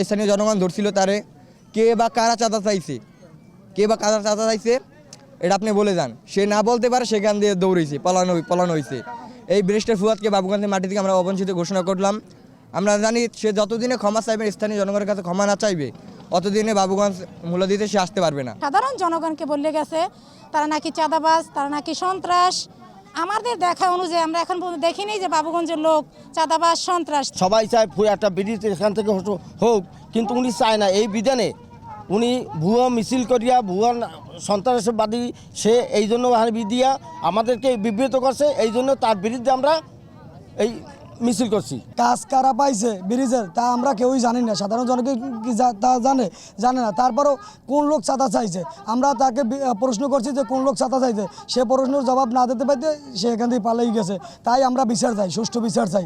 স্থানীয় জনগণ ধরছিল তারে, কে বা কারা চাঁদা চাইছে, এটা আপনি বলে যান। সে না বলতে পারে, সেখান দিয়ে দৌড়েছে, পলানো হয়েছে। এই ব্যারিস্টার ফুয়াদকে বাবুগঞ্জের মাটি থেকে আমরা অবঞ্চিত ঘোষণা করলাম। আমরা জানি সে যতদিনে ক্ষমা চাইবে, স্থানীয় জনগণের কাছে ক্ষমা না চাইবে, অতদিনে বাবুগঞ্জ মূল্য দিতে সে আসতে পারবে না। সাধারণ জনগণকে বলে গেছে তারা নাকি চাঁদাবাজ, তারা নাকি সন্ত্রাস। আমাদের দেখা অনুযায়ী আমরা এখন পর্যন্ত দেখিনি যে বাবুগঞ্জের লোক চাঁদাবাজ, সন্ত্রাস। সবাই চায় একটা ব্রিজ এখান থেকে হোক, কিন্তু উনি চায় না। এই বিধানে উনি ভুয়া মিছিল করিয়া ভুয়া সন্ত্রাসবাদী সে এই জন্য দিয়া আমাদেরকে বিব্রত করছে। এই জন্য তার বিরুদ্ধে আমরা এই মিছিল করছি। কাজ কারা পাইছে ব্রিজের তা আমরা কেউই জানি না, সাধারণ জনগণ কি তা জানে না। তারপরও কোন লোক চাঁদা চাইছে, আমরা তাকে প্রশ্ন করছি যে কোন লোক চাঁদা চাইছে, সে প্রশ্নের জবাব না দিতে পারতে সে এখান থেকে পালিয়ে গেছে। তাই আমরা বিচার চাই, সুষ্ঠু বিচার চাই।